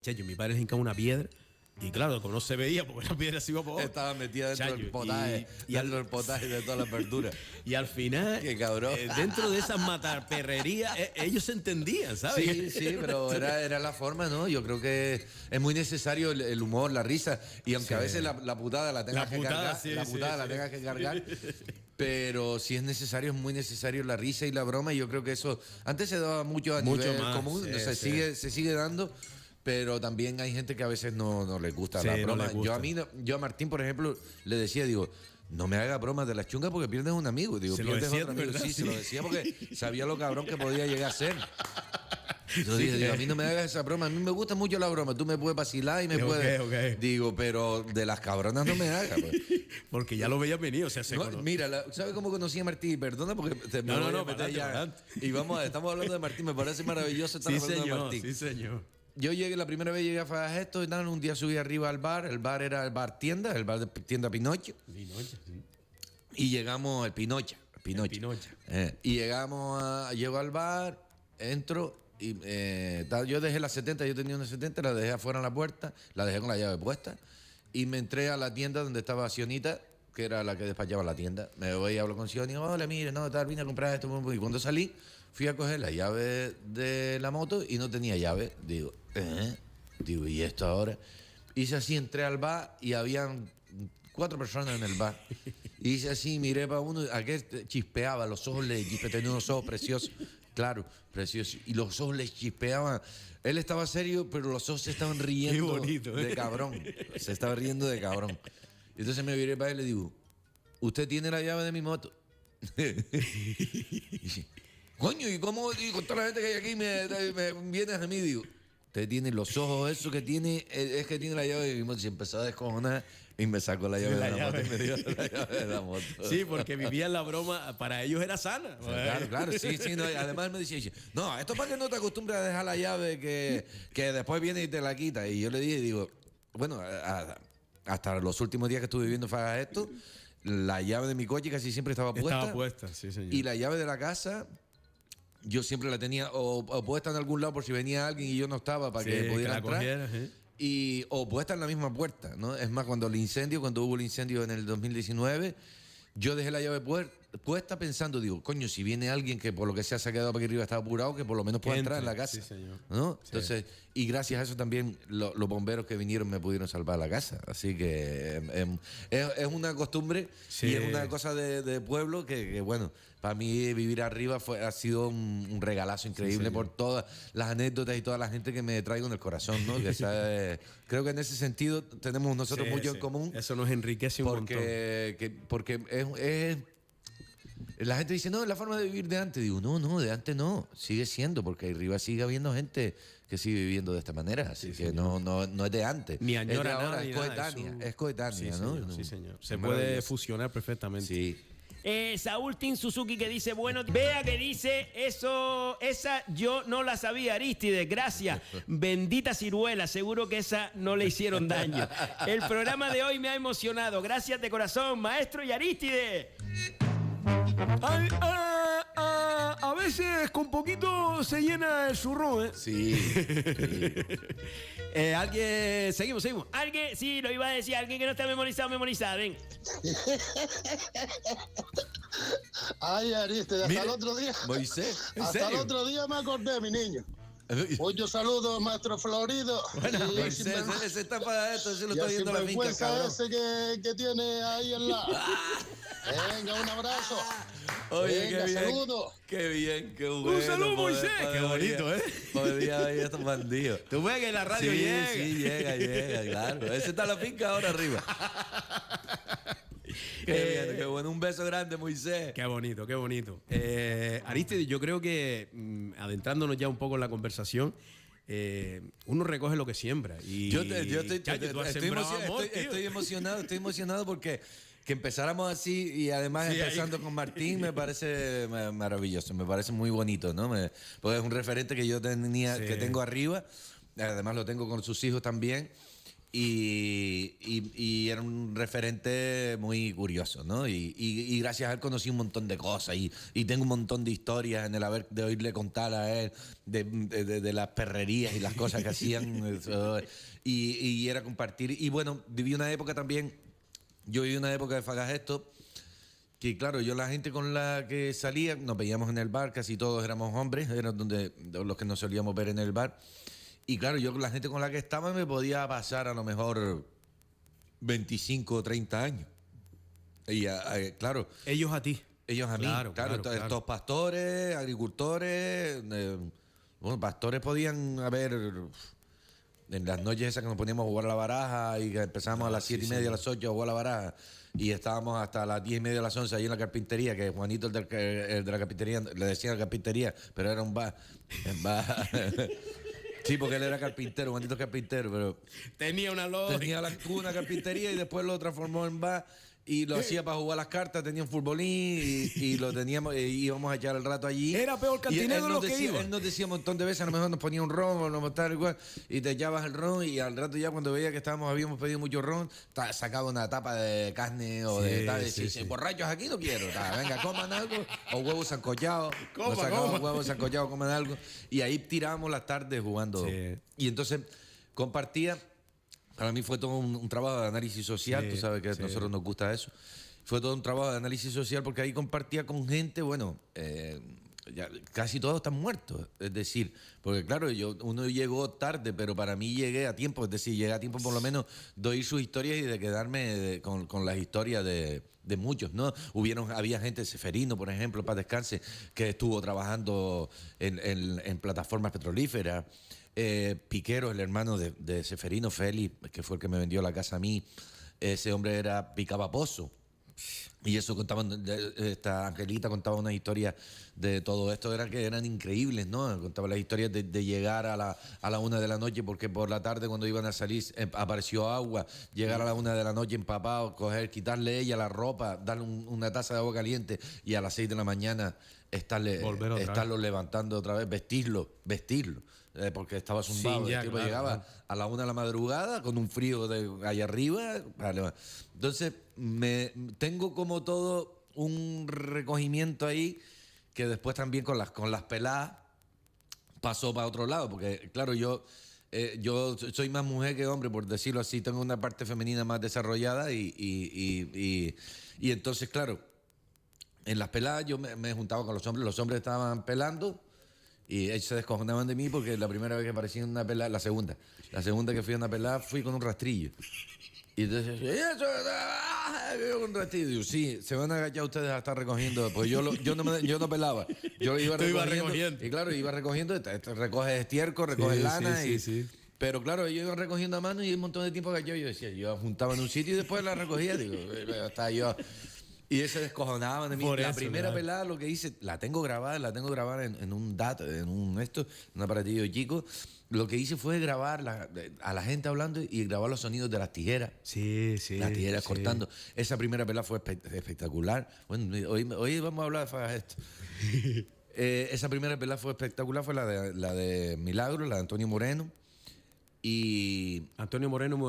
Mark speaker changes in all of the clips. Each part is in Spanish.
Speaker 1: Chacho, mi padre le hincaba una piedra y claro, como no se veía porque la piedra se iba por
Speaker 2: Estaba metida dentro del potaje, dentro del potaje de todas las verduras.
Speaker 1: Y al final,
Speaker 2: Qué cabrón.
Speaker 1: Dentro de esas matarperrerías, ellos se entendían, ¿sabes?
Speaker 2: Sí, sí, pero era la forma, ¿no? Yo creo que es muy necesario el humor, la risa, y aunque a veces la putada la tengas que cargar, tengas que cargar, pero si es necesario, es muy necesario la risa y la broma, y yo creo que eso antes se daba mucho a nivel
Speaker 1: más,
Speaker 2: común, se sigue dando. Pero también hay gente que a veces no les gusta la broma.
Speaker 1: No gusta.
Speaker 2: Yo a Martín, por ejemplo, le decía, digo, no me haga bromas de las chungas porque pierdes un amigo. Digo, pierdes otro amigo. Sí, se lo decía porque sabía lo cabrón que podía llegar a ser. Yo dije, digo, a mí no me hagas esa broma. A mí me gusta mucho la broma. Tú me puedes vacilar y me puedes.
Speaker 1: Okay.
Speaker 2: Digo, pero de las cabronas no me hagas. Pues.
Speaker 1: Porque ya lo veía venir, o sea,
Speaker 2: mira, ¿sabes cómo conocí a Martín? Perdona porque me voy a meter ya. Y estamos hablando de Martín. Me parece maravilloso estar hablando de Martín.
Speaker 1: Sí, señor.
Speaker 2: Yo la primera vez llegué a Fajagesto y tal, un día subí arriba al bar, el bar era el bar de tienda Pinocho.
Speaker 1: Pinocho, sí.
Speaker 2: Y llegamos al Pinocha. Y llego al bar, entro y yo dejé las 70, yo tenía una 70, la dejé afuera en la puerta, la dejé con la llave puesta y me entré a la tienda donde estaba Sionita, que era la que despachaba la tienda. Me voy y hablo con Sion y digo, hola, mire, no, tal, vine a comprar esto. Y cuando salí, fui a coger la llave de la moto y no tenía llave. Digo, ¿y esto ahora? Hice así, entré al bar y habían 4 personas en el bar. Hice así, miré para uno, aquel chispeaba, los ojos le chispeaban, tenía unos ojos preciosos, claro, preciosos, y los ojos le chispeaban. Él estaba serio, pero los ojos se estaban riendo.
Speaker 1: Qué bonito,
Speaker 2: de cabrón. Se estaba riendo de cabrón. Entonces me viré para él y le digo, ¿usted tiene la llave de mi moto? Y dice, coño, ¿y cómo? Y con toda la gente que hay aquí me vienes a mí, digo, usted tiene los ojos, eso que tiene, es que tiene la llave de mi moto. Y empezó a descojonar y me sacó la llave de la moto y me dio la llave de la moto.
Speaker 1: Sí, porque vivían la broma, para ellos era sana.
Speaker 2: Claro, sí, no, además me decía, no, esto para que no te acostumbres a dejar la llave que después viene y te la quita. Y yo le dije, digo, bueno, hasta los últimos días que estuve viviendo Fajagesto, la llave de mi coche casi siempre estaba puesta.
Speaker 1: Estaba puesta, sí, señor.
Speaker 2: Y la llave de la casa, yo siempre la tenía o puesta en algún lado por si venía alguien y yo no estaba para que pudiera entrar.
Speaker 1: Cogiera,
Speaker 2: o puesta en la misma puerta, ¿no? Es más, cuando hubo el incendio en el 2019, yo dejé la llave puesta pensando, digo, coño, si viene alguien que por lo que sea se ha quedado para aquí arriba, está apurado, que por lo menos pueda entrar en la casa.
Speaker 1: Sí, señor.
Speaker 2: ¿No? Entonces, y gracias a eso también los bomberos que vinieron me pudieron salvar la casa. Así que es una costumbre y es una cosa de pueblo que, bueno, para mí vivir arriba ha sido un regalazo increíble por todas las anécdotas y toda la gente que me traigo en el corazón, ¿no? Creo que en ese sentido tenemos nosotros mucho en común.
Speaker 1: Eso nos enriquece un montón.
Speaker 2: Porque la gente dice, no, es la forma de vivir de antes. Digo, no, de antes no. Sigue siendo, porque arriba sigue habiendo gente que sigue viviendo de esta manera. Así que no es de antes.
Speaker 1: Ni añora
Speaker 2: es de ahora,
Speaker 1: nada,
Speaker 2: es coetánea,
Speaker 1: sí,
Speaker 2: ¿no?
Speaker 1: Señor, sí, señor. Se puede fusionar perfectamente.
Speaker 2: Sí.
Speaker 3: Saúl Tin Suzuki que dice, bueno, vea que dice, esa yo no la sabía, Arístides, gracias, bendita ciruela, seguro que esa no le hicieron daño. El programa de hoy me ha emocionado, gracias de corazón, maestro y Arístides.
Speaker 1: A veces con poquito se llena el zurrón, ¿eh?
Speaker 2: Sí.
Speaker 1: Alguien, seguimos.
Speaker 3: Alguien, sí, lo iba a decir, alguien que no está memoriza, ven.
Speaker 4: Ay, Arístides, hasta el otro día.
Speaker 2: Moisés,
Speaker 4: hasta el otro día me acordé, mi niño. Muchos saludos, maestro Florido.
Speaker 2: Bueno, Moisés, ese está para esto, ese lo está viendo la finca, cabrón.
Speaker 4: Ese que tiene ahí al lado. Venga, un abrazo.
Speaker 2: Oye,
Speaker 4: venga,
Speaker 2: qué bien.
Speaker 4: Saludo.
Speaker 2: Qué bien, qué bueno.
Speaker 1: Un saludo, Moisés. Qué bonito, ¿eh?
Speaker 2: Podría haber estos bandidos.
Speaker 1: Tú ves que la radio llega.
Speaker 2: Sí, llega, claro. Ese está en la finca ahora arriba. Qué bien, qué bueno. Un beso grande, Moisés.
Speaker 1: Qué bonito. Arístides, yo creo que adentrándonos ya un poco en la conversación, uno recoge lo que siembra. Y
Speaker 2: estoy emocionado porque que empezáramos así y además empezando con Martín me parece maravilloso, me parece muy bonito, ¿no? Porque es un referente que yo que tengo arriba, además lo tengo con sus hijos también. y era un referente muy curioso, ¿no? Y gracias a él conocí un montón de cosas y tengo un montón de historias en el haber de oírle contar a él de las perrerías y las cosas que hacían y era compartir. Y bueno, yo viví una época de Fagagesto que claro, yo la gente con la que salía, nos veíamos en el bar, casi todos éramos hombres, eran los que nos solíamos ver en el bar. Y claro, yo con la gente con la que estaba me podía pasar a lo mejor 25 o 30 años. Y claro.
Speaker 1: Ellos a ti.
Speaker 2: Ellos a mí. Claro. Estos pastores, agricultores. Bueno, pastores podían haber. En las noches esas que nos poníamos a jugar a la baraja y que empezamos a las 7:30, a las 8 a jugar a la baraja. Y estábamos hasta las 10:30, a las 11 allí en la carpintería, que Juanito, el de la carpintería, le decían carpintería, pero era un bar. Sí, porque él era carpintero, Juanito carpintero, pero
Speaker 1: tenía una
Speaker 2: carpintería y después lo transformó en bar y lo hacía para jugar las cartas, tenía un futbolín y lo teníamos, íbamos a echar el rato allí.
Speaker 1: Era peor cantinero de lo que iba.
Speaker 2: Él nos decía un montón de veces, a lo mejor nos ponía un ron o nos montaba igual y te echabas el ron y al rato ya cuando veía que habíamos pedido mucho ron, sacaba una tapa de carne o de tal, y decía, borrachos aquí no quiero, venga, coman algo, o huevos sancochados, huevos sancochados, coman algo, y ahí tirábamos las tardes jugando. Sí. Y entonces compartía. Para mí fue todo un trabajo de análisis social, tú sabes que a nosotros nos gusta eso. Fue todo un trabajo de análisis social porque ahí compartía con gente, bueno, ya casi todos están muertos. Es decir, porque claro, uno llegó tarde, pero para mí llegué a tiempo. Es decir, llegué a tiempo por lo menos de oír sus historias y de quedarme con las historias de muchos, ¿no? Había gente, Seferino, por ejemplo, para descanse, que estuvo trabajando en plataformas petrolíferas. Piquero, el hermano de Seferino, Félix, que fue el que me vendió la casa a mí, ese hombre picaba pozo. Y eso esta Angelita contaba una historia de todo esto, que eran increíbles, ¿no? Contaba las historias de llegar a la 1 de la noche, porque por la tarde cuando iban a salir apareció agua, llegar a la 1 de la noche empapado, quitarle ella la ropa, darle una taza de agua caliente y a las 6 de la mañana estarlo levantando otra vez, vestirlo. Porque estaba zumbado.
Speaker 1: Sí,
Speaker 2: el tipo llegaba a la 1 de la madrugada con un frío de allá arriba. Entonces, tengo como todo un recogimiento ahí que después también con las peladas pasó para otro lado. Porque, claro, yo soy más mujer que hombre, por decirlo así. Tengo una parte femenina más desarrollada y entonces, claro, en las peladas yo me juntaba con los hombres. Los hombres estaban pelando. Y ellos se descojonaban de mí porque la primera vez que aparecí en una pelada, la segunda que fui a una pelada, fui con un rastrillo. Y entonces, ¿eso? Con un rastrillo. Digo, sí, se van a agachar ustedes a estar recogiendo. Pues yo no pelaba. Yo iba recogiendo. Y claro, iba recogiendo, recoges estiércol, recoges lana. Pero claro, ellos iban recogiendo a mano y un montón de tiempo agachado. Yo decía, yo juntaba en un sitio y después la recogía. Digo, hasta yo. Y se descojonaban de mí. La primera pelada, lo que hice, la tengo grabada en un un aparatillo chico. Lo que hice fue grabar a la gente hablando y grabar los sonidos de las tijeras.
Speaker 1: Sí.
Speaker 2: Las tijeras cortando. Esa primera pelada fue espectacular. Bueno, hoy vamos a hablar de Fagagesto. Esa primera pelada fue espectacular, fue la de Milagro, la de Antonio Moreno. Y
Speaker 1: Antonio Moreno.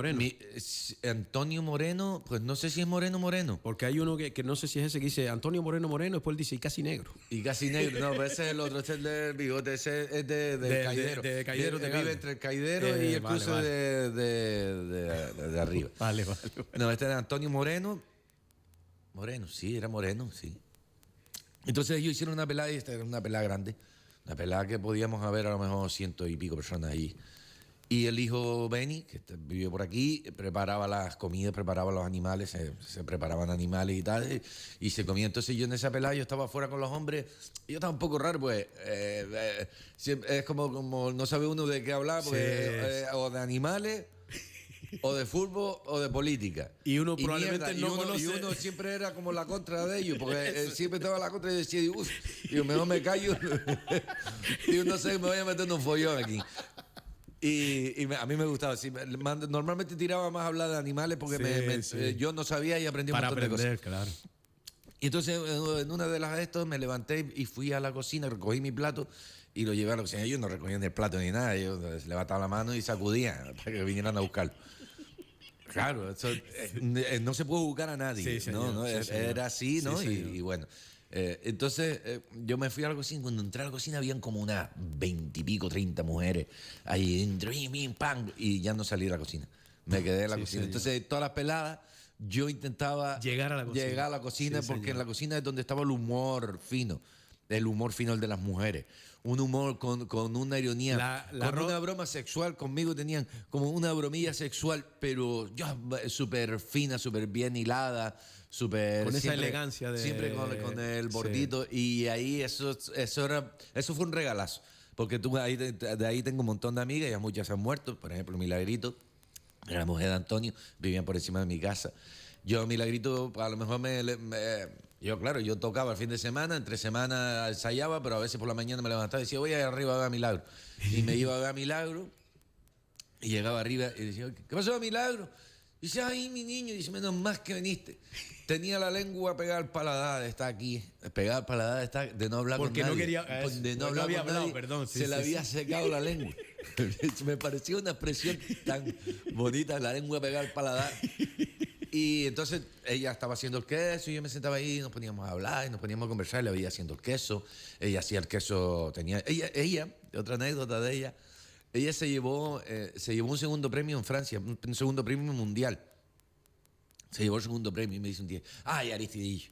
Speaker 2: Antonio Moreno, pues no sé si es Moreno.
Speaker 1: Porque hay uno que no sé si es ese que dice Antonio Moreno, después él dice y casi negro.
Speaker 2: Y casi negro, no, pero ese es el otro, ese es el del bigote, ese es de Caidero.
Speaker 1: De Caidero
Speaker 2: vive entre el Caidero y el cruce de arriba.
Speaker 1: Vale.
Speaker 2: No, este era Antonio Moreno. Era Moreno, sí. Entonces ellos hicieron una pelada y esta era una pelada grande. Una pelada que podíamos haber a lo mejor 100 y pico personas ahí. Y el hijo Benny, que vivió por aquí, preparaba las comidas, preparaba los animales, se preparaban animales y tal, y se comía. Entonces yo en esa pelada, yo estaba afuera con los hombres, y yo estaba un poco raro, pues, es como no sabe uno de qué hablar, pues, o de animales, o de fútbol, o de política.
Speaker 1: Y uno probablemente no conoce.
Speaker 2: Y uno siempre era como la contra de ellos, porque siempre estaba la contra y decía, digo, mejor me callo, digo, no sé, me voy a meter en un follón aquí. Y a mí me gustaba. Sí, normalmente tiraba más a hablar de animales porque yo no sabía y aprendí un montón de cosas.
Speaker 1: Claro.
Speaker 2: Y entonces en una de las de estos me levanté y fui a la cocina, recogí mi plato y lo llevé a la cocina. Ellos no recogían el plato ni nada, ellos levantaban la mano y sacudían para que vinieran a buscarlo. Claro, eso, no se puede buscar a nadie.
Speaker 1: Sí, señor,
Speaker 2: ¿no?
Speaker 1: sí, señor.
Speaker 2: Era así, ¿no?
Speaker 1: Sí, señor.
Speaker 2: Y bueno. Entonces yo me fui a la cocina. Cuando entré a la cocina habían como unas 20 y pico, 30 mujeres ahí dentro, y ya no salí de la cocina. Me quedé en la
Speaker 1: Sí,
Speaker 2: cocina.
Speaker 1: señor.
Speaker 2: Entonces todas las peladas yo intentaba
Speaker 1: Llegar a la cocina.
Speaker 2: llegar a la cocina
Speaker 1: Sí,
Speaker 2: porque
Speaker 1: señor.
Speaker 2: en la cocina es donde estaba el humor fino el de las mujeres. Un humor con una ironía, con una broma sexual. Conmigo tenían como una bromilla sexual, pero súper fina, súper bien hilada, súper...
Speaker 1: Con esa
Speaker 2: siempre-
Speaker 1: elegancia de...
Speaker 2: Siempre con el
Speaker 1: Sí.
Speaker 2: bordito. Y ahí eso fue un regalazo. Porque de ahí tengo un montón de amigas, ya muchas se han muerto. Por ejemplo, Milagrito, era la mujer de Antonio, vivían por encima de mi casa. Yo, Milagrito, a lo mejor yo tocaba el fin de semana, entre semana ensayaba, pero a veces por la mañana me levantaba y decía, voy arriba a ver a Milagro. Y me iba a ver a Milagro y llegaba arriba y decía, ¿qué pasó, Milagro? Y dice, ay, mi niño, y dice, menos más que viniste. Tenía la lengua pegada al paladar, está aquí, pegada al paladar, está de no hablar
Speaker 1: Porque
Speaker 2: con
Speaker 1: no
Speaker 2: nadie.
Speaker 1: quería-
Speaker 2: De no
Speaker 1: porque no
Speaker 2: hablar
Speaker 1: había
Speaker 2: con
Speaker 1: hablado,
Speaker 2: nadie,
Speaker 1: perdón, sí,
Speaker 2: se le
Speaker 1: sí,
Speaker 2: había secado la lengua. Me pareció una expresión tan bonita, la lengua pegada al paladar. Y entonces ella estaba haciendo el queso y yo me sentaba ahí y nos poníamos a hablar y nos poníamos a conversar. Le veía haciendo el queso. Ella hacía el queso. Otra anécdota de ella se llevó un segundo premio en Francia, un segundo premio mundial. Se llevó el segundo premio y me dice un día, ay, Aristidillo,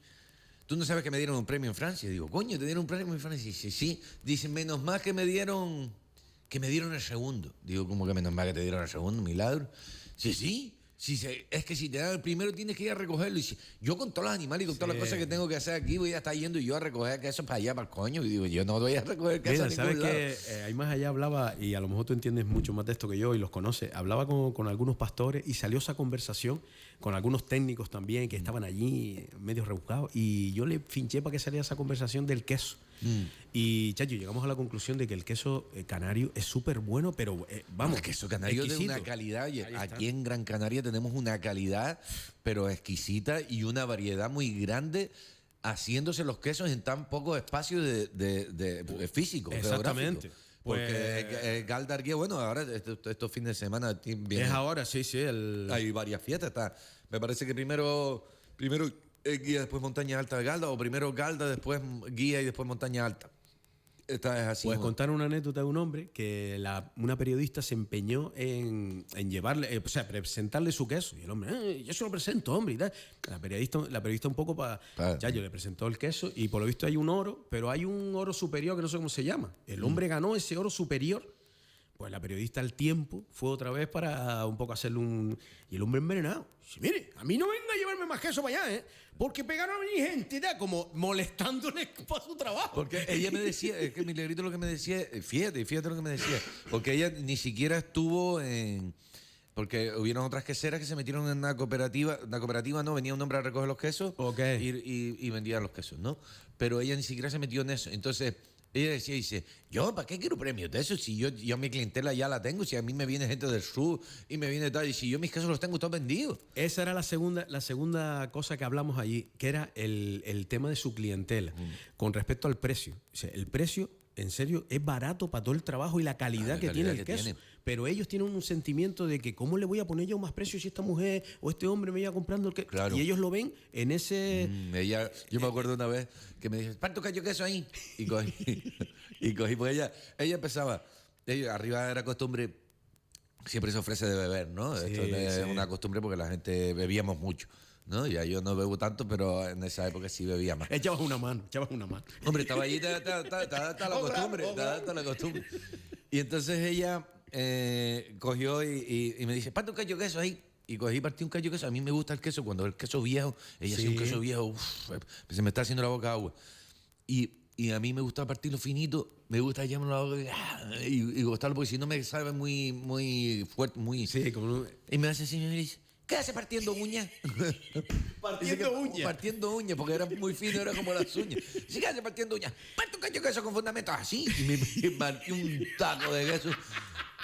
Speaker 2: ¿tú no sabes que me dieron un premio en Francia? Y digo, coño, ¿te dieron un premio en Francia? Y dice, sí. Dice, menos mal que me dieron el segundo. Digo, ¿cómo que menos mal que te dieron el segundo? Milagro. Sí. Es que si te dan el primero tienes que ir a recogerlo. Y yo con todos los animales y con todas las cosas que tengo que hacer aquí voy a estar yendo yo a recoger queso para allá, para el coño. Y digo, yo no voy a recoger queso a
Speaker 1: Mira,
Speaker 2: ningún
Speaker 1: sabes
Speaker 2: lado.
Speaker 1: que ahí más allá hablaba, y a lo mejor tú entiendes mucho más de esto que yo y los conoces, hablaba con algunos pastores y salió esa conversación con algunos técnicos también que estaban allí medio rebuscados, y yo le finché para que saliera esa conversación del queso. Y, chacho, llegamos a la conclusión de que el queso canario es súper bueno, pero vamos,
Speaker 2: El queso canario es de
Speaker 1: exquisito.
Speaker 2: una calidad. Y
Speaker 1: Ahí está.
Speaker 2: aquí en Gran Canaria tenemos una calidad, pero exquisita, y una variedad muy grande, haciéndose los quesos en tan poco espacio de físico.
Speaker 1: Exactamente.
Speaker 2: Geográfico. Porque Galdarguía, bueno, ahora estos fines de semana vienen,
Speaker 1: Es ahora, sí.
Speaker 2: hay varias fiestas. Me parece que primero Guía, después Montaña Alta de Galda, o primero Galda, después Guía y después Montaña Alta. Esta es así.
Speaker 1: Puedes
Speaker 2: ¿no?
Speaker 1: contar una anécdota de un hombre que una periodista se empeñó en llevarle, presentarle su queso. Y el hombre, yo se lo presento, hombre. Y tal. La periodista un poco para...
Speaker 2: Claro.
Speaker 1: Ya, yo le presentó el queso y por lo visto hay un oro, pero hay un oro superior que no sé cómo se llama. El hombre ganó ese oro superior. Pues la periodista al tiempo fue otra vez para un poco hacerle un... Y el hombre envenenado. Dice, mire, a mí no venga a llevarme más queso para allá, porque pegaron a mi gente, como molestándole para su trabajo.
Speaker 2: Porque ella me decía, es que Milagrito lo que me decía, fíjate lo que me decía, porque ella ni siquiera estuvo en... Porque hubieron otras queseras que se metieron en una cooperativa no, venía un hombre a recoger los quesos
Speaker 1: Ok.
Speaker 2: y vendía los quesos, ¿no? Pero ella ni siquiera se metió en eso. Entonces, ella dice, yo, ¿para qué quiero premios de eso? Si yo mi clientela ya la tengo, si a mí me viene gente del sur y me viene tal, y si yo mis quesos los tengo todos vendidos.
Speaker 1: Esa era la segunda cosa que hablamos allí, que era el tema de su clientela, con respecto al precio. O sea, el precio, en serio, es barato para todo el trabajo y la calidad que tiene el queso. Pero ellos tienen un sentimiento de que ¿cómo le voy a poner yo más precio si esta mujer o este hombre me iba comprando el queso?
Speaker 2: Claro.
Speaker 1: Y ellos lo ven en ese...
Speaker 2: Yo me acuerdo una vez que me dice, ¿cuánto cayó queso ahí? Y cogí, porque ella empezaba, arriba era costumbre, siempre se ofrece de beber, ¿no?
Speaker 1: Sí,
Speaker 2: Esto es
Speaker 1: sí.
Speaker 2: una costumbre porque la gente bebíamos mucho, ¿no? Ya yo no bebo tanto, pero en esa época sí bebía más.
Speaker 1: Echabas una mano.
Speaker 2: Hombre, estaba allí, está la costumbre. Y entonces ella cogió y me dice, ¿cuánto cayó queso ahí? Y cogí y partí un callo de queso. A mí me gusta el queso. Cuando el queso viejo, ella hacía un queso viejo, se me está haciendo la boca agua. Y a mí me gusta partirlo finito, me gusta llamarlo la boca y gustarlo, porque si no me sabe muy fuerte, muy...
Speaker 1: Sí, como...
Speaker 2: Y me hace así, me dice, ¿qué hace partiendo uñas? Partiendo uñas, porque era muy fino, era como las uñas. Dice, ¿qué hace partiendo uñas? Parto un cacho de queso con fundamentos así. Y me partí un taco de queso.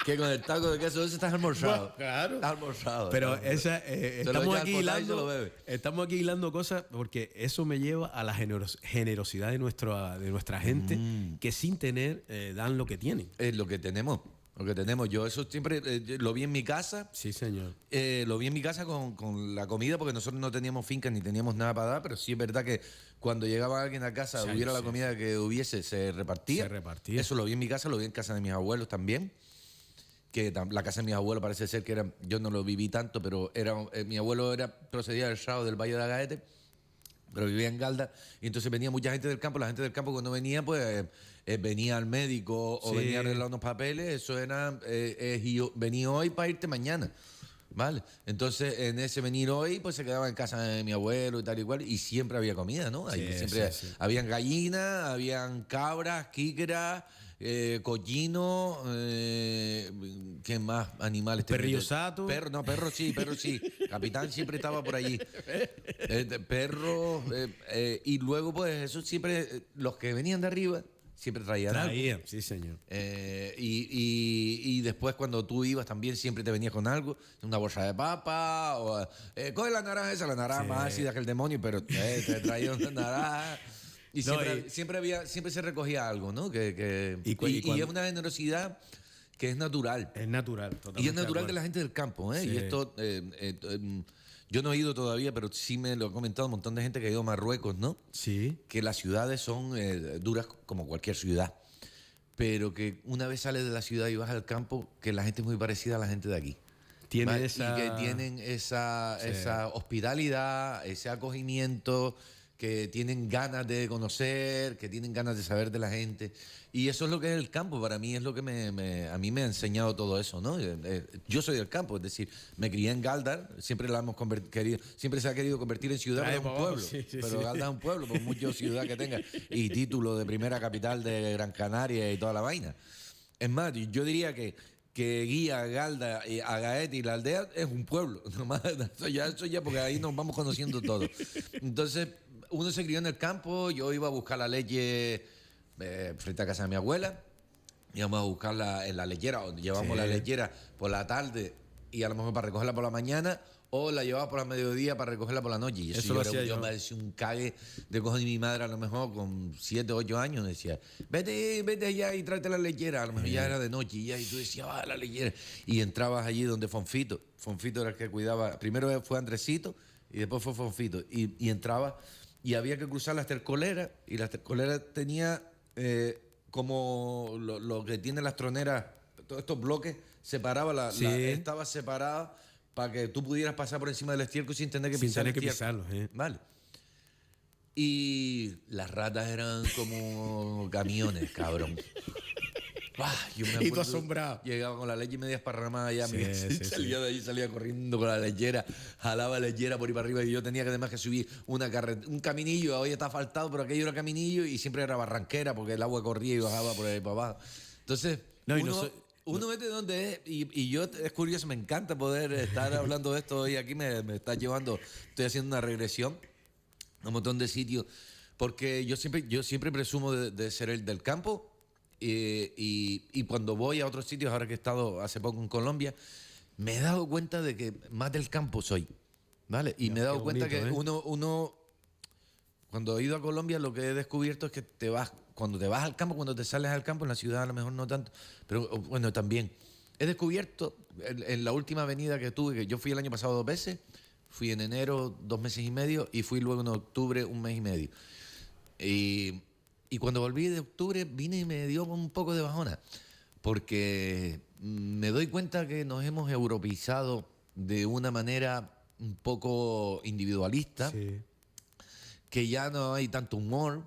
Speaker 2: Que con el taco de queso ese estás almorzado.
Speaker 1: Claro.
Speaker 2: Estás almorzado.
Speaker 1: Pero
Speaker 2: Se lo
Speaker 1: estamos
Speaker 2: echa
Speaker 1: aquí
Speaker 2: al potar y se lo bebe.
Speaker 1: estamos aquí hilando cosas porque eso me lleva a la generosidad de nuestra gente que sin tener dan lo que tienen.
Speaker 2: Es lo que tenemos. Lo que tenemos. Yo eso siempre lo vi en mi casa.
Speaker 1: Sí, señor.
Speaker 2: Lo vi en mi casa con la comida, porque nosotros no teníamos finca ni teníamos nada para dar, pero sí es verdad que cuando llegaba alguien a casa,
Speaker 1: Sí,
Speaker 2: hubiera la
Speaker 1: sí.
Speaker 2: comida que hubiese, se repartía.
Speaker 1: Se repartía.
Speaker 2: Eso lo vi en mi casa, lo vi en casa de mis abuelos también. Que la casa de mis abuelos parece ser que era, yo no lo viví tanto, pero mi abuelo procedía del Sado del Valle de Agaete, pero vivía en Galda, y entonces venía mucha gente del campo. La gente del campo, cuando venía, pues venía al médico o
Speaker 1: Sí.
Speaker 2: venía a arreglar unos papeles. Eso era venir hoy para irte mañana, ¿vale? Entonces, en ese venir hoy, pues se quedaba en casa de mi abuelo y tal y cual, y siempre había comida, ¿no? Ahí
Speaker 1: Sí,
Speaker 2: siempre
Speaker 1: sí, sí.
Speaker 2: habían gallinas, habían cabras, kíqueras, collino, ¿qué más animales?
Speaker 1: Perrillo sato.
Speaker 2: Perro sí. Capitán siempre estaba por allí. Perro, y luego pues eso siempre, los que venían de arriba siempre traían algo.
Speaker 1: Traía, sí, señor.
Speaker 2: Y después cuando tú ibas también siempre te venías con algo, una bolsa de papa, o coge la naranja esa, la naranja
Speaker 1: Sí.
Speaker 2: más ácida que el demonio, pero te traía una naranja. Y
Speaker 1: No,
Speaker 2: siempre se recogía algo, ¿no? Y
Speaker 1: Y cuando-
Speaker 2: es una generosidad que es natural.
Speaker 1: Es natural, totalmente.
Speaker 2: Y es natural de
Speaker 1: acuerdo.
Speaker 2: la gente del campo, ¿eh?
Speaker 1: Sí.
Speaker 2: Y esto, yo no he ido todavía, pero sí me lo ha comentado un montón de gente que ha ido a Marruecos, ¿no?
Speaker 1: Sí.
Speaker 2: Que las ciudades son duras como cualquier ciudad, pero que una vez sales de la ciudad y vas al campo, que la gente es muy parecida a la gente de aquí.
Speaker 1: Tiene
Speaker 2: ¿vale?
Speaker 1: esa...
Speaker 2: Y que tienen esa hospitalidad, ese acogimiento, que tienen ganas de conocer, que tienen ganas de saber de la gente. Y eso es lo que es el campo. Para mí es lo que a mí me ha enseñado todo eso, ¿no? Yo soy del campo, es decir, me crié en Galdar, siempre siempre se ha querido convertir en ciudad,
Speaker 1: Trae
Speaker 2: pero es un
Speaker 1: para abajo,
Speaker 2: pueblo.
Speaker 1: sí, sí,
Speaker 2: Pero
Speaker 1: sí.
Speaker 2: Galdar es un pueblo, por mucha ciudad que tenga, y título de primera capital de Gran Canaria y toda la vaina. Es más, yo diría que Guía, Galda, Agaete y la aldea es un pueblo. Nomás, eso ya, porque ahí nos vamos conociendo todos. Entonces, uno se crió en el campo, yo iba a buscar la leche frente a casa de mi abuela, íbamos a buscarla en la lechera, o llevamos
Speaker 1: Sí.
Speaker 2: la lechera por la tarde y a lo mejor para recogerla por la mañana, o la llevaba por la mediodía para recogerla por la noche. Y
Speaker 1: Eso lo hacía yo.
Speaker 2: me decía un cague de cojones. Mi madre a lo mejor con 7, 8 años decía, vete allá y tráete la lechera. A lo mejor ya era de noche y tú decías, la lechera. Y entrabas allí donde Fonfito. Fonfito era el que cuidaba. Primero fue Andresito y después fue Fonfito. Y entraba y había que cruzar las tercoleras, y las tercoleras tenía como lo que tienen las troneras, todos estos bloques, separaba
Speaker 1: Sí.
Speaker 2: estaba separada para que tú pudieras pasar por encima del estiércol sin tener que
Speaker 1: Sin
Speaker 2: pisar
Speaker 1: tener que
Speaker 2: el estiércol.
Speaker 1: pisarlo,
Speaker 2: Vale. Y las ratas eran como camiones, cabrón. Yo me
Speaker 1: Y tú
Speaker 2: acuerdo,
Speaker 1: asombrado.
Speaker 2: Llegaba con la leche media esparramada ya,
Speaker 1: Sí, sí,
Speaker 2: salía de ahí, salía corriendo con la lechera, jalaba la lechera por ahí para arriba, y yo tenía que además que subir un caminillo. Hoy está asfaltado, pero aquello era caminillo y siempre era barranquera porque el agua corría y bajaba por ahí para abajo. Entonces,
Speaker 1: No, y
Speaker 2: uno ve de dónde es, y yo, es curioso, me encanta poder estar hablando de esto hoy aquí, me está llevando, estoy haciendo una regresión a un montón de sitios, porque yo siempre presumo de ser el del campo, y cuando voy a otros sitios, ahora que he estado hace poco en Colombia, me he dado cuenta de que más del campo soy, ¿vale? Y me he dado
Speaker 1: qué
Speaker 2: cuenta
Speaker 1: bonito,
Speaker 2: que
Speaker 1: ¿eh?
Speaker 2: uno, cuando he ido a Colombia, lo que he descubierto es que cuando te vas al campo, cuando te sales al campo, en la ciudad a lo mejor no tanto, pero bueno, también. He descubierto en la última venida que tuve, que yo fui el año pasado 2 veces, fui en enero 2 meses y medio y fui luego en octubre 1 mes y medio. Y cuando volví de octubre vine y me dio un poco de bajona, porque me doy cuenta que nos hemos europeizado de una manera un poco individualista,
Speaker 1: Sí.
Speaker 2: que ya no hay tanto humor,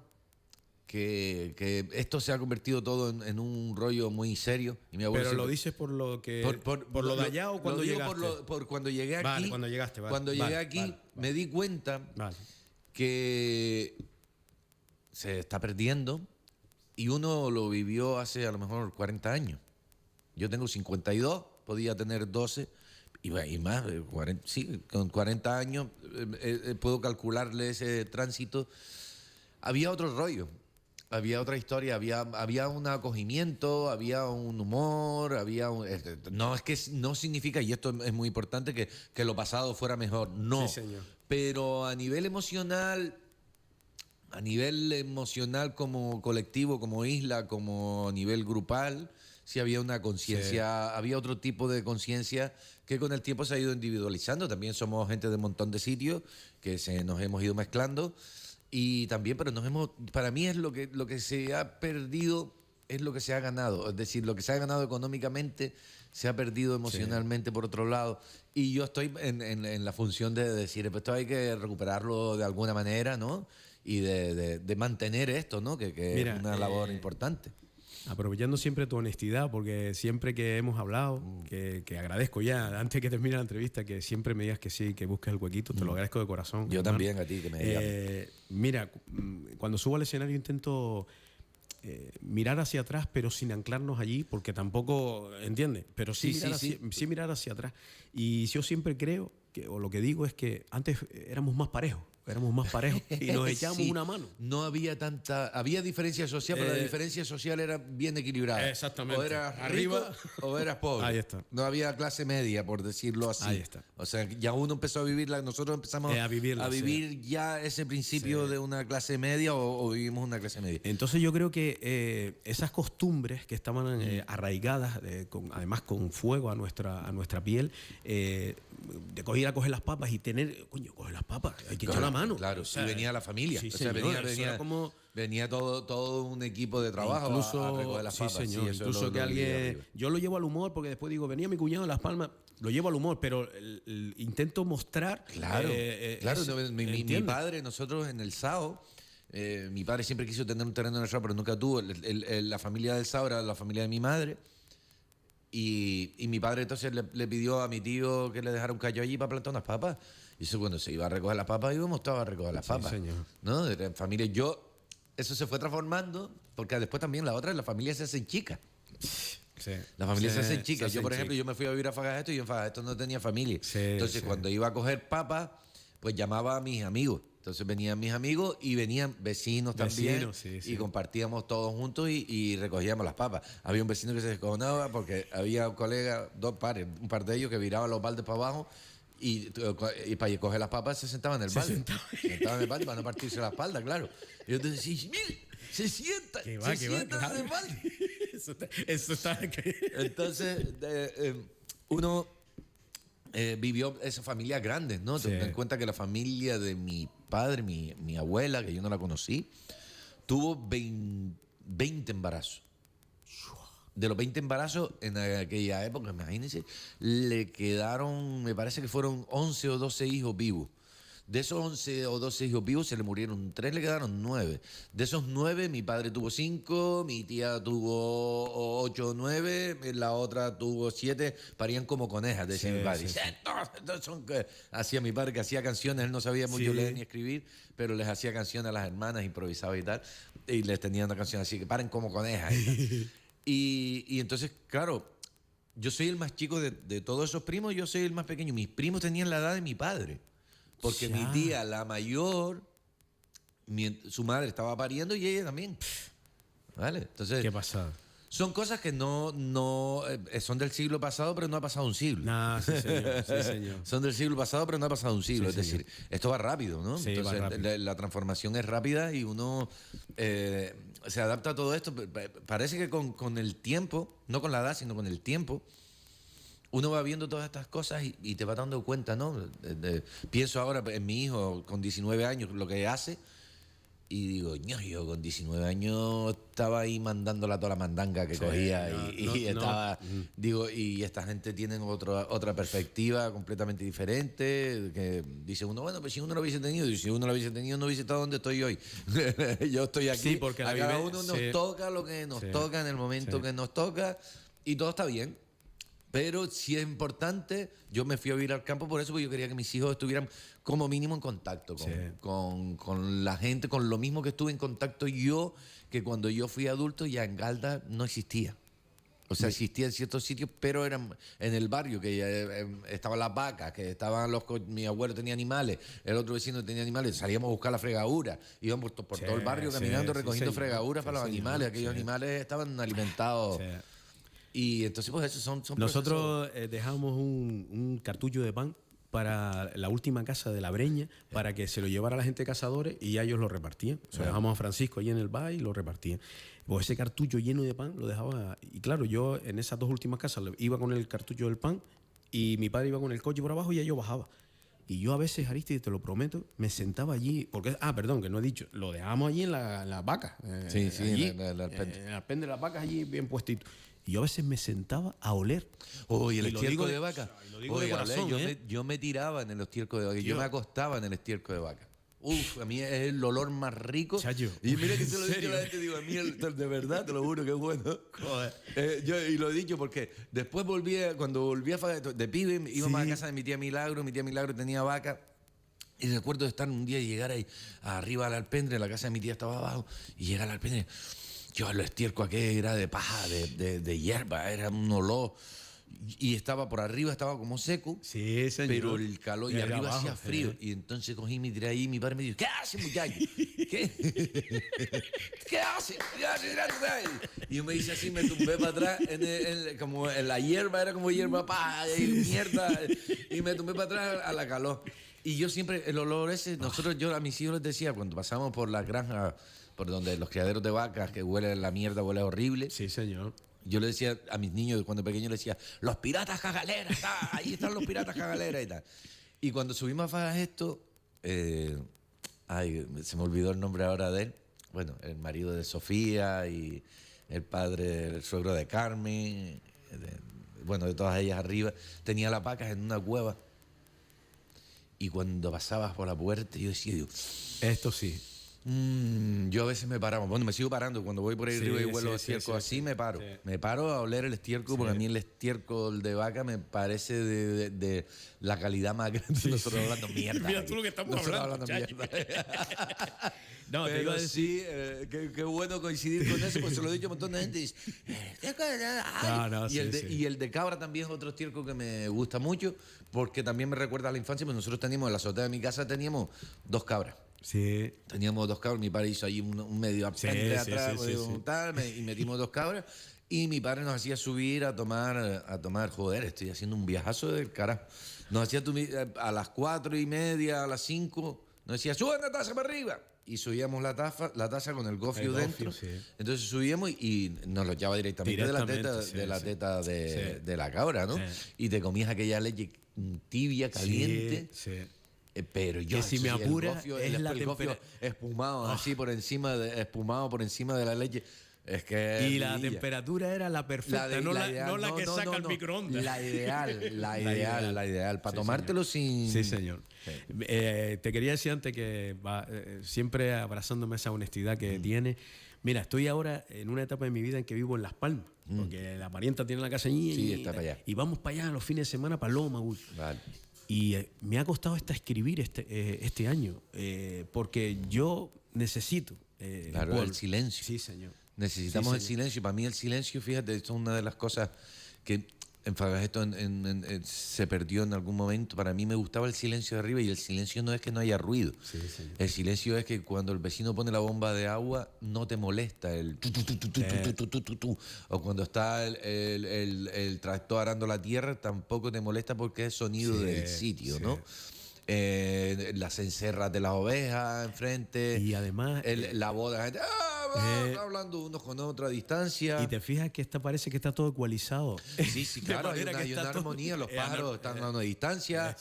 Speaker 2: que esto se ha convertido todo en un rollo muy serio. Y mi abuelo
Speaker 1: Pero lo
Speaker 2: siempre-
Speaker 1: dices por lo que... ¿Por lo de allá o cuando
Speaker 2: lo digo
Speaker 1: llegaste?
Speaker 2: por cuando llegué aquí.
Speaker 1: Vale, cuando llegaste, vale.
Speaker 2: Cuando
Speaker 1: Vale,
Speaker 2: llegué aquí
Speaker 1: vale,
Speaker 2: me di cuenta
Speaker 1: Vale.
Speaker 2: que se está perdiendo, y uno lo vivió hace a lo mejor 40 años. Yo tengo 52, podía tener 12 y más, 40, sí, con 40 años puedo calcularle ese tránsito. Había otro rollo, había otra historia, había un acogimiento, había un humor, no, es que no significa, y esto es muy importante, que lo pasado fuera mejor, no.
Speaker 1: Sí, señor.
Speaker 2: Pero a nivel emocional como colectivo, como isla, como a nivel grupal, sí había una conciencia, había otro tipo de conciencia que con el tiempo se ha ido individualizando. También somos gente de un montón de sitios que nos hemos ido mezclando y también, pero para mí es lo que se ha perdido, es lo que se ha ganado. Es decir, lo que se ha ganado económicamente se ha perdido emocionalmente por otro lado. Y yo estoy en la función de decir, pues esto hay que recuperarlo de alguna manera, ¿no? Y de mantener esto, ¿no? Que
Speaker 1: Mira,
Speaker 2: es una labor importante.
Speaker 1: Aprovechando siempre tu honestidad, porque siempre que hemos hablado, que agradezco ya, antes que termine la entrevista, que siempre me digas que sí, que busques el huequito, te lo agradezco de corazón.
Speaker 2: Yo
Speaker 1: hermano.
Speaker 2: también a ti, que me llames.
Speaker 1: Mira, cuando subo al escenario intento mirar hacia atrás, pero sin anclarnos allí, porque tampoco, ¿entiendes? Pero sí, sí mirar hacia atrás. Y yo siempre creo, o lo que digo es que antes éramos más parejos y nos echábamos una mano.
Speaker 2: No había había diferencia social, pero la diferencia social era bien equilibrada.
Speaker 1: Exactamente.
Speaker 2: O eras arriba o eras pobre.
Speaker 1: Ahí está.
Speaker 2: No había clase media, por decirlo así.
Speaker 1: Ahí está.
Speaker 2: O sea, ya uno empezó a vivirla, nosotros empezamos
Speaker 1: a vivir
Speaker 2: ya ese principio de una clase media o vivimos una clase media.
Speaker 1: Entonces yo creo que esas costumbres que estaban arraigadas, además con fuego a nuestra piel, de ir a coger las papas y tener, coger las papas, hay que echar la mano.
Speaker 2: Claro,
Speaker 1: o sea,
Speaker 2: y venía la familia.
Speaker 1: Sí,
Speaker 2: o sea,
Speaker 1: señor,
Speaker 2: venía todo un equipo de trabajo
Speaker 1: incluso,
Speaker 2: a recoger las papas.
Speaker 1: Señor,
Speaker 2: sí,
Speaker 1: incluso que alguien... Yo lo llevo al humor porque después digo, venía mi cuñado de Las Palmas, lo llevo al humor, pero intento mostrar...
Speaker 2: Claro, mi padre, nosotros en el SAO, mi padre siempre quiso tener un terreno en el SAO, pero nunca tuvo. La familia del SAO era la familia de mi madre. Y mi padre entonces le pidió a mi tío que le dejara un callo allí para plantar unas papas. Y eso cuando se iba a recoger las papas, íbamos todos a recoger las papas.
Speaker 1: Señor.
Speaker 2: ¿No? De familia. Eso se fue transformando, porque después también la familia se hacen chicas.
Speaker 1: Sí.
Speaker 2: La familia se hacen chicas. Yo, por ejemplo,
Speaker 1: chicas.
Speaker 2: yo me fui a vivir a Fagajeto y en Fagajeto no tenía familia.
Speaker 1: Sí,
Speaker 2: entonces, cuando iba a coger papas, pues llamaba a mis amigos. Entonces venían mis amigos y venían vecinos también. Y compartíamos todos juntos y recogíamos las papas. Había un vecino que se descojonaba porque había un colega, un par de ellos que viraban los baldes para abajo y para coger las papas se sentaban en el balde. Sentaban en el balde para no partirse la espalda, claro. Y yo decía, mire, se sientan en el balde.
Speaker 1: Eso está...
Speaker 2: Entonces, uno... vivió esas familias grandes, ¿no? Ten en cuenta que la familia de mi padre, mi abuela, que yo no la conocí, tuvo 20 embarazos. De los 20 embarazos en aquella época, imagínense, le quedaron, me parece que fueron 11 o 12 hijos vivos. De esos 11 o 12 hijos vivos se le murieron 3, le quedaron 9. De esos 9, mi padre tuvo 5, mi tía tuvo 8 o 9, la otra tuvo 7, parían como conejas, decía mi padre. Hacía mi padre que hacía canciones, él no sabía mucho leer ni escribir, pero les hacía canciones a las hermanas, improvisaba y tal, y les tenía una canción así, que paren como conejas. Y entonces, claro, yo soy el más chico de todos esos primos, yo soy el más pequeño. Mis primos tenían la edad de mi padre. Porque mi tía, la mayor, su madre estaba pariendo y ella también. ¿Vale? Entonces,
Speaker 1: ¿Qué pasada?
Speaker 2: Son cosas que no son del siglo pasado, pero no ha pasado un siglo.
Speaker 1: No, sí, señor. Sí, señor.
Speaker 2: Son del siglo pasado, pero no ha pasado un siglo.
Speaker 1: Sí,
Speaker 2: es decir, esto va rápido, ¿no?
Speaker 1: Sí,
Speaker 2: entonces,
Speaker 1: va rápido.
Speaker 2: La transformación es rápida y uno se adapta a todo esto. Parece que con el tiempo, no con la edad, sino con el tiempo, uno va viendo todas estas cosas y te va dando cuenta, ¿no? Pienso ahora en mi hijo con 19 años, lo que hace, y digo, yo con 19 años estaba ahí mandándola toda la mandanga que cogía digo, y esta gente tiene otra perspectiva completamente diferente, que dice uno, bueno, pues si uno lo hubiese tenido, y si uno lo hubiese tenido, no hubiese estado donde estoy hoy. Yo estoy aquí,
Speaker 1: sí, porque
Speaker 2: a cada uno nos toca lo que nos toca en el momento que nos toca, y todo está bien. Pero sí es importante, yo me fui a vivir al campo por eso, porque yo quería que mis hijos estuvieran como mínimo en contacto con la gente, con lo mismo que estuve en contacto yo, que cuando yo fui adulto ya en Galda no existía. O sea, existía en ciertos sitios, pero eran en el barrio, que estaban las vacas, que estaban mi abuelo tenía animales, el otro vecino tenía animales, salíamos a buscar la fregadura, íbamos por todo el barrio caminando, recogiendo fregaduras para los animales, aquellos animales estaban alimentados. Sí. Y entonces, pues, eso son
Speaker 1: nosotros dejamos un cartucho de pan para la última casa de la Breña, para que se lo llevara la gente de cazadores y ya ellos lo repartían. O sea, dejamos a Francisco allí en el bar y lo repartían. Pues ese cartucho lleno de pan lo dejaba. Y claro, yo en esas 2 últimas casas iba con el cartucho del pan y mi padre iba con el coche por abajo y ya yo bajaba. Y yo a veces, Aristide, te lo prometo, me sentaba allí, porque, perdón, que no he dicho, lo dejábamos allí en las vacas.
Speaker 2: Sí,
Speaker 1: allí,
Speaker 2: en el arpen.
Speaker 1: en el arpen de las vacas allí bien puestito. Y yo a veces me sentaba a oler.
Speaker 2: Oh, y el
Speaker 1: Y lo
Speaker 2: estiércol
Speaker 1: digo
Speaker 2: de vaca.
Speaker 1: y lo digo de
Speaker 2: Oye,
Speaker 1: corazón,
Speaker 2: yo me tiraba en el estiércol de vaca. Yo
Speaker 1: Tío.
Speaker 2: me acostaba en el estiércol de vaca. Uf, a mí es el olor más rico.
Speaker 1: Chayo,
Speaker 2: Y mira que se lo
Speaker 1: ¿en
Speaker 2: he dicho a
Speaker 1: serio?
Speaker 2: la gente, digo, a mí de verdad, te lo juro, que es bueno.
Speaker 1: Joder.
Speaker 2: Y lo he dicho porque después cuando volví de pibe, íbamos a casa de mi tía Milagro tenía vaca. Y recuerdo de estar un día y llegar ahí arriba al alpendre, la casa de mi tía estaba abajo, y llegar al alpendre, yo lo estiércol aquel era de paja, de hierba, era un olor. Y estaba por arriba, estaba como seco.
Speaker 1: Sí, señor.
Speaker 2: Pero el calor, y
Speaker 1: allá
Speaker 2: arriba
Speaker 1: abajo,
Speaker 2: hacía frío. Y entonces cogí, me tiré ahí, y mi padre me dijo, ¿qué hace, muchacho? ¿Qué? ¿Qué hace? Y yo me hice así, me tumbé para atrás, como en la hierba, era como hierba paja, y mierda, y me tumbé para atrás a la calor. Y yo siempre, el olor ese, yo a mis hijos les decía, cuando pasamos por las granjas, por donde los criaderos de vacas, que huele la mierda, huele horrible.
Speaker 1: Sí, señor.
Speaker 2: Yo le decía a mis niños cuando pequeños, les decía, los piratas cagaleras, ahí están los piratas cagaleras y tal. Y cuando subimos a Fagas esto, se me olvidó el nombre ahora de él. Bueno, el marido de Sofía y el padre, el suegro de Carmen, de todas ellas arriba. Tenía las vacas en una cueva. Y cuando pasabas por la puerta, yo decía,
Speaker 1: Esto sí.
Speaker 2: yo a veces me paraba. Bueno, me sigo parando. Cuando voy por ahí arriba y huelo estiércol así, me paro.
Speaker 1: Sí.
Speaker 2: Me paro a oler el estiércol porque a mí el estiércol de vaca me parece de la calidad más grande. Nosotros hablando mierda.
Speaker 1: Mira tú lo que estamos
Speaker 2: Nosotros
Speaker 1: hablando,
Speaker 2: mierda.
Speaker 1: No, te
Speaker 2: Pero
Speaker 1: iba a decir.
Speaker 2: sí, qué bueno coincidir con eso, porque se lo he dicho a un montón de gente. Y dice, y el de cabra también es otro estiércol que me gusta mucho, porque también me recuerda a la infancia, pues nosotros teníamos, en la azotea de mi casa teníamos 2 cabras.
Speaker 1: Sí.
Speaker 2: Teníamos 2 cabras, mi padre hizo ahí un medio apéndice atrás, y metimos 2 cabras, y mi padre nos hacía subir a tomar, joder, estoy haciendo un viajazo del carajo. Nos hacía a las 4:30, a las 5, nos decía, suban la taza para arriba. Y subíamos la taza con el gofio dentro.
Speaker 1: Sí.
Speaker 2: Entonces subíamos y nos lo echaba directamente de la teta de la cabra, ¿no?
Speaker 1: Sí.
Speaker 2: Y te comías aquella leche tibia, caliente.
Speaker 1: Sí.
Speaker 2: Pero yo,
Speaker 1: Que si me apura, es la
Speaker 2: el gofio espumado así espumado por encima de la leche. Es que
Speaker 1: Y la temperatura era la perfecta, no la que saca el microondas.
Speaker 2: La ideal. Para tomártelo sin...
Speaker 1: Sí, señor.
Speaker 2: Sí.
Speaker 1: Te quería decir antes que siempre abrazándome esa honestidad que tiene. Mira, estoy ahora en una etapa de mi vida en que vivo en Las Palmas, porque la parienta tiene la casa allí.
Speaker 2: Sí, está para allá.
Speaker 1: Y vamos para allá los fines de semana, para Loma.
Speaker 2: Vale.
Speaker 1: Y me ha costado hasta escribir este año, porque yo necesito...
Speaker 2: Claro, el silencio.
Speaker 1: Sí, señor.
Speaker 2: Necesitamos el silencio. Para mí el silencio, fíjate, esto es una de las cosas que en Fagagesto se perdió en algún momento. Para mí me gustaba el silencio de arriba, y el silencio no es que no haya ruido.
Speaker 1: Sí, señor.
Speaker 2: El silencio es que cuando el vecino pone la bomba de agua no te molesta el tu. O cuando está el tractor arando la tierra tampoco te molesta porque es sonido del sitio, ¿no? Las cencerras de las ovejas enfrente.
Speaker 1: Y además...
Speaker 2: la voz de la gente... hablando unos con otros a distancia.
Speaker 1: Y te fijas que parece que está todo ecualizado.
Speaker 2: Sí, claro, hay una armonía, los pájaros están a una distancia,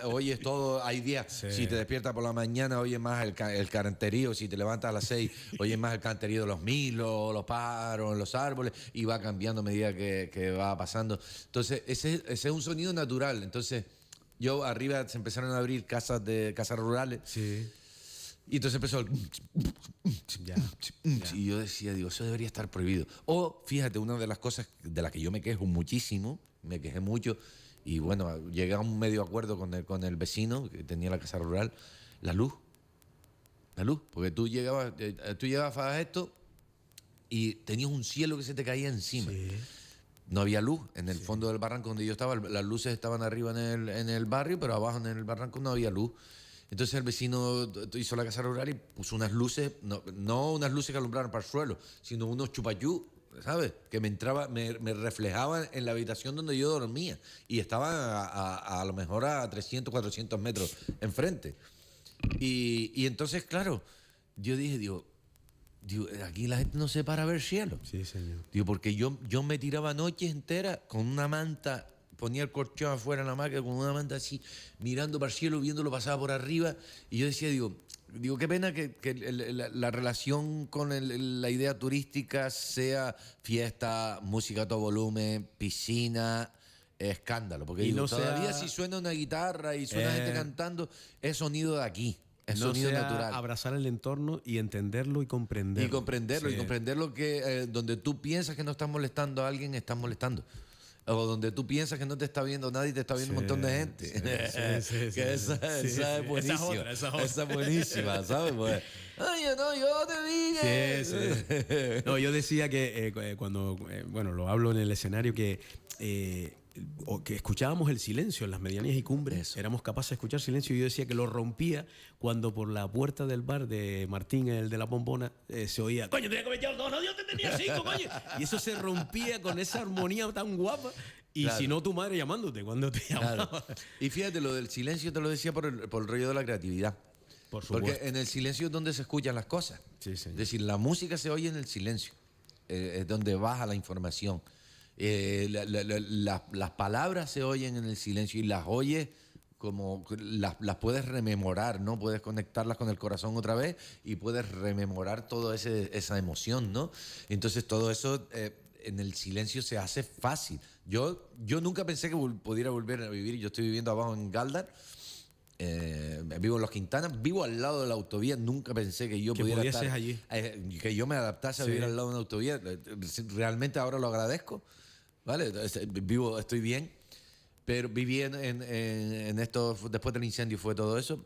Speaker 2: oyes todo, hay días, si te despiertas por la mañana oyes más el canterío, si te levantas a las 6 oyes más el canterío de los milos, los pájaros, los árboles, y va cambiando a medida que va pasando. Entonces, ese es un sonido natural. Entonces, yo arriba se empezaron a abrir casas rurales.
Speaker 1: Sí.
Speaker 2: Y entonces empezó el... Y yo decía, eso debería estar prohibido. O, fíjate, una de las cosas de las que yo me quejo muchísimo, me quejé mucho, y bueno, llegué a un medio acuerdo con el vecino que tenía la casa rural, la luz. Porque tú llegabas a Fagagesto y tenías un cielo que se te caía encima.
Speaker 1: Sí.
Speaker 2: No había luz en el fondo del barranco donde yo estaba. Las luces estaban arriba en el barrio, pero abajo en el barranco no había luz. Entonces el vecino hizo la casa rural y puso unas luces, no unas luces que alumbraran para el suelo, sino unos chupayú, ¿sabes? Que me reflejaban en la habitación donde yo dormía. Y estaban a lo mejor a 300, 400 metros enfrente. Y entonces, claro, yo dije, Digo, aquí la gente no se para a ver cielo.
Speaker 1: Sí, señor.
Speaker 2: Digo, porque yo me tiraba noches enteras con una manta, ponía el colchón afuera en la máquina con una manta así, mirando para el cielo, viéndolo pasar por arriba. Y yo decía, digo, qué pena que la relación con la idea turística sea fiesta, música a todo volumen, piscina, escándalo. Porque
Speaker 1: Y
Speaker 2: digo,
Speaker 1: no
Speaker 2: todavía
Speaker 1: sea-
Speaker 2: si suena una guitarra y suena gente cantando, es sonido de aquí, es sonido
Speaker 1: sea
Speaker 2: natural.
Speaker 1: abrazar el entorno y entenderlo y comprenderlo.
Speaker 2: Y comprenderlo,
Speaker 1: Sí.
Speaker 2: y comprender lo que donde tú piensas que no estás molestando a alguien, estás molestando. O donde tú piensas que no te está viendo nadie, te está viendo un montón de gente.
Speaker 1: sí,
Speaker 2: Que
Speaker 1: sí,
Speaker 2: esa
Speaker 1: sí,
Speaker 2: es buenísima.
Speaker 1: esa es otra.
Speaker 2: Esa es buenísima, ¿sabes? Pues, ay, no, yo te dije.
Speaker 1: Sí, sí. No, yo decía que cuando, bueno, lo hablo en el escenario, que escuchábamos el silencio en las medianías y cumbres,
Speaker 2: Eso.
Speaker 1: éramos capaces de escuchar silencio, y yo decía que lo rompía cuando por la puerta del bar de Martín, el de la Bombona, se oía, coño, tenía que haber echado dos, no, yo te tenía cinco, coño. Y eso se rompía con esa armonía tan guapa, y
Speaker 2: Claro.
Speaker 1: si no tu madre llamándote cuando te llamaba.
Speaker 2: Claro. Y fíjate, lo del silencio te lo decía por el rollo de la creatividad.
Speaker 1: Por supuesto.
Speaker 2: Porque en el silencio es donde se escuchan las cosas.
Speaker 1: Sí, señor.
Speaker 2: Es decir, la música se oye en el silencio. Es donde baja la información. Las palabras se oyen en el silencio y las oyes como las puedes rememorar, ¿no? Puedes conectarlas con el corazón otra vez y puedes rememorar toda esa emoción, ¿no? Entonces todo eso en el silencio se hace fácil. Yo nunca pensé que pudiera volver a vivir. Yo estoy viviendo abajo en Galdar. Vivo en Los Quintanas, vivo al lado de la autovía. Nunca pensé que yo
Speaker 1: Que
Speaker 2: pudiera
Speaker 1: pudieses
Speaker 2: estar
Speaker 1: allí.
Speaker 2: que yo me adaptase a
Speaker 1: Sí.
Speaker 2: vivir al lado de una autovía. Realmente ahora lo agradezco, ¿vale? Estoy bien, pero viví en esto, después del incendio fue todo eso.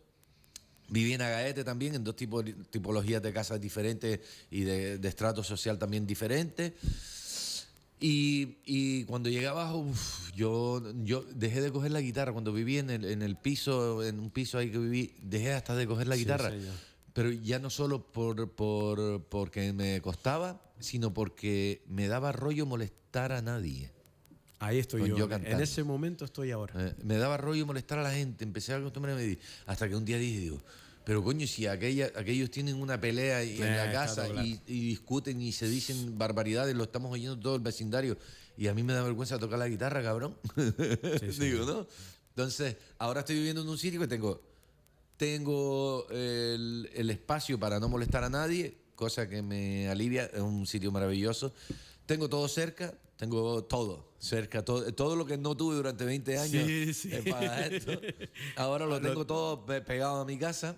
Speaker 2: Viví en Agaete también, en dos tipologías de casas diferentes y de estrato social también diferentes. Y cuando llegué abajo, yo dejé de coger la guitarra. Cuando viví en el piso, en un piso ahí que viví, dejé hasta de coger la
Speaker 1: Sí,
Speaker 2: guitarra.
Speaker 1: señor.
Speaker 2: Pero ya no solo porque me costaba, sino porque me daba rollo molestar a nadie.
Speaker 1: Ahí estoy
Speaker 2: Con
Speaker 1: yo.
Speaker 2: yo cantando.
Speaker 1: En ese momento estoy ahora.
Speaker 2: Me daba rollo molestar a la gente. Empecé a acostumbrarme hasta que un día dije, digo, pero coño, si aquellos tienen una pelea en la
Speaker 1: está
Speaker 2: casa
Speaker 1: todo claro.
Speaker 2: y discuten y se dicen barbaridades, lo estamos oyendo todo el vecindario, y a mí me da vergüenza tocar la guitarra, cabrón.
Speaker 1: sí.
Speaker 2: Digo, ¿no? Entonces, ahora estoy viviendo en un sitio que tengo el espacio para no molestar a nadie, cosa que me alivia. Es un sitio maravilloso. Tengo todo cerca, tengo todo cerca, todo lo que no tuve durante 20 años.
Speaker 1: Sí, sí.
Speaker 2: Para esto. Ahora lo tengo todo pegado a mi casa.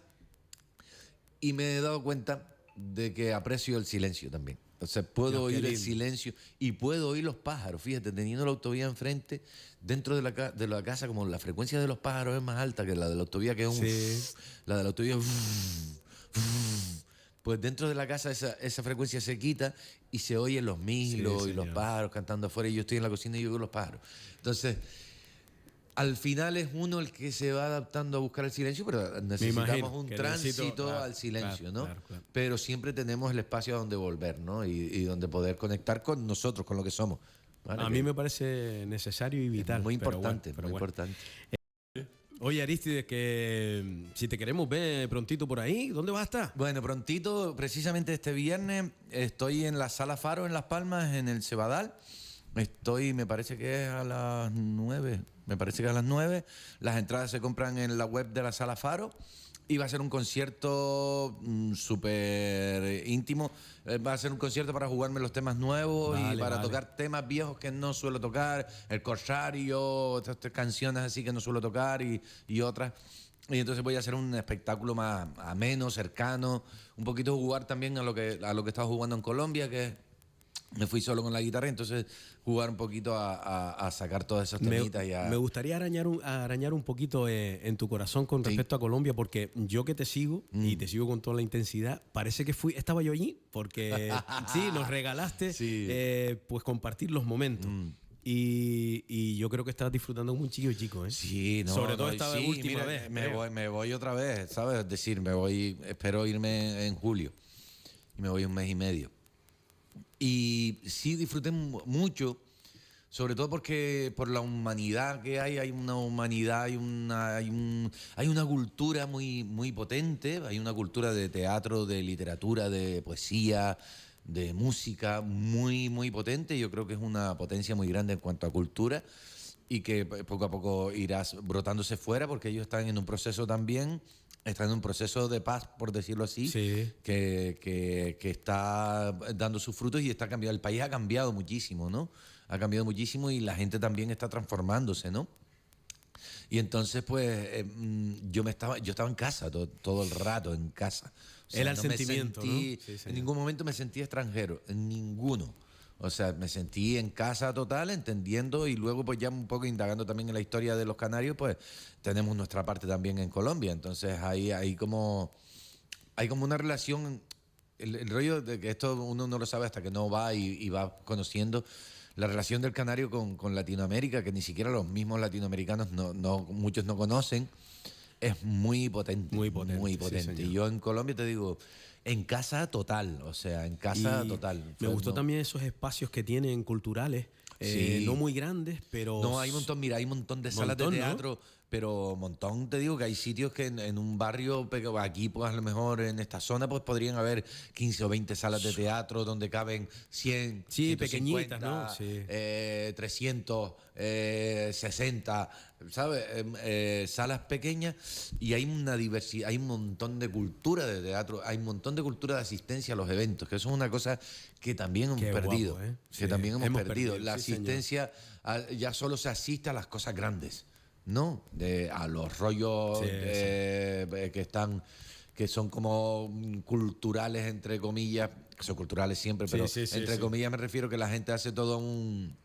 Speaker 2: Y me he dado cuenta de que aprecio el silencio también. O sea, puedo
Speaker 1: Dios, qué
Speaker 2: oír el
Speaker 1: lindo.
Speaker 2: silencio y puedo oír los pájaros. Fíjate, teniendo la autovía enfrente, dentro de la casa, como la frecuencia de los pájaros es más alta que la de la autovía, que es un...
Speaker 1: Sí.
Speaker 2: La de la autovía... Pues dentro de la casa esa frecuencia se quita y se oyen los mislos
Speaker 1: Sí,
Speaker 2: y los
Speaker 1: señor.
Speaker 2: pájaros cantando afuera. Y yo estoy en la cocina y yo oigo los pájaros. Entonces... Al final es uno el que se va adaptando a buscar el silencio, pero necesitamos
Speaker 1: imagino
Speaker 2: un
Speaker 1: que
Speaker 2: tránsito
Speaker 1: necesito, claro,
Speaker 2: al silencio,
Speaker 1: claro,
Speaker 2: ¿no?
Speaker 1: claro.
Speaker 2: Pero siempre tenemos el espacio a donde volver, ¿no? Y donde poder conectar con nosotros, con lo que somos. ¿vale?
Speaker 1: A
Speaker 2: Que
Speaker 1: mí me parece necesario y
Speaker 2: es
Speaker 1: vital.
Speaker 2: muy
Speaker 1: pero
Speaker 2: importante,
Speaker 1: bueno,
Speaker 2: muy
Speaker 1: pero bueno.
Speaker 2: importante.
Speaker 1: Oye, Aristides, que si te queremos ver prontito por ahí, ¿dónde vas a estar?
Speaker 2: Bueno, prontito, precisamente este viernes, estoy en la Sala Faro en Las Palmas, en el Cebadal. Me parece que es a las 9. Me parece que es a las 9. Las entradas se compran en la web de la Sala Faro. Y va a ser un concierto súper íntimo. Va a ser un concierto para jugarme los temas nuevos y
Speaker 1: Vale,
Speaker 2: para
Speaker 1: vale.
Speaker 2: tocar temas viejos que no suelo tocar. El Corsario, estas canciones así que no suelo tocar y otras. Y entonces voy a hacer un espectáculo más ameno, cercano. Un poquito jugar también a lo que estaba jugando en Colombia, que me fui solo con la guitarra, entonces jugar un poquito a sacar todas esas temitas.
Speaker 1: Me gustaría arañar un poquito en tu corazón con
Speaker 2: Sí.
Speaker 1: respecto a Colombia, porque yo que te sigo y te sigo con toda la intensidad, parece que estaba yo allí, porque sí, nos regalaste
Speaker 2: Sí.
Speaker 1: pues compartir los momentos. Y yo creo que estabas disfrutando como un chico, ¿eh?
Speaker 2: Sí, no,
Speaker 1: Sobre todo
Speaker 2: no,
Speaker 1: esta
Speaker 2: sí,
Speaker 1: última
Speaker 2: mira,
Speaker 1: vez.
Speaker 2: Me voy otra vez, ¿sabes? Es decir, espero irme en julio. Y me voy un mes y medio. Y sí disfruté mucho Sobre todo porque por la humanidad que hay una humanidad, hay una cultura muy, muy potente, hay una cultura de teatro, de literatura, de poesía, de música muy, muy potente. Yo creo que es una potencia muy grande en cuanto a cultura y que poco a poco irás brotándose fuera porque ellos están en un proceso también, están en un proceso de paz, por decirlo así,
Speaker 1: Sí.
Speaker 2: que está dando sus frutos y está cambiando. El país ha cambiado muchísimo, ¿no? Ha cambiado muchísimo y la gente también está transformándose, ¿no? Y entonces, pues, yo estaba en casa todo el rato, en casa. O sea,
Speaker 1: Era el
Speaker 2: no me
Speaker 1: sentimiento,
Speaker 2: sentí,
Speaker 1: ¿no? Sí, señor.
Speaker 2: en ningún momento me sentí extranjero, en ninguno. O sea, me sentí en casa total, entendiendo y luego pues ya un poco indagando también en la historia de los canarios, pues tenemos nuestra parte también en Colombia. Entonces hay como una relación, el rollo de que esto uno no lo sabe hasta que no va y va conociendo la relación del canario con Latinoamérica, que ni siquiera los mismos latinoamericanos muchos no conocen, es muy potente.
Speaker 1: Muy potente,
Speaker 2: Muy
Speaker 1: sí,
Speaker 2: potente.
Speaker 1: señor.
Speaker 2: Y yo en Colombia te digo, en casa total, o sea, en casa
Speaker 1: Y
Speaker 2: total.
Speaker 1: Me
Speaker 2: Fue,
Speaker 1: gustó
Speaker 2: no,
Speaker 1: también esos espacios que tienen culturales,
Speaker 2: Sí.
Speaker 1: no muy grandes, pero...
Speaker 2: No, hay un montón, mira, hay un montón de salas
Speaker 1: Montón,
Speaker 2: de
Speaker 1: ¿no?
Speaker 2: teatro, pero un montón, te digo que hay sitios que en un barrio, aquí pues a lo mejor en esta zona pues podrían haber 15 o 20 salas de teatro donde caben 100,
Speaker 1: Sí,
Speaker 2: 150,
Speaker 1: pequeñitas, ¿no? Sí.
Speaker 2: 300, 60, ¿sabes? Salas pequeñas y hay una diversidad, hay un montón de cultura de teatro, hay un montón de cultura de asistencia a los eventos, que eso es una cosa que también hemos
Speaker 1: Qué
Speaker 2: perdido,
Speaker 1: guapo, ¿eh?
Speaker 2: que
Speaker 1: Sí,
Speaker 2: también hemos
Speaker 1: hemos
Speaker 2: perdido.
Speaker 1: perdido,
Speaker 2: La
Speaker 1: sí, señor.
Speaker 2: asistencia ya solo se asiste a las cosas grandes, ¿no? A los rollos
Speaker 1: Sí,
Speaker 2: que son como culturales, entre comillas, que son culturales siempre,
Speaker 1: Sí,
Speaker 2: pero
Speaker 1: sí, sí,
Speaker 2: entre
Speaker 1: sí.
Speaker 2: comillas me refiero que la gente hace todo un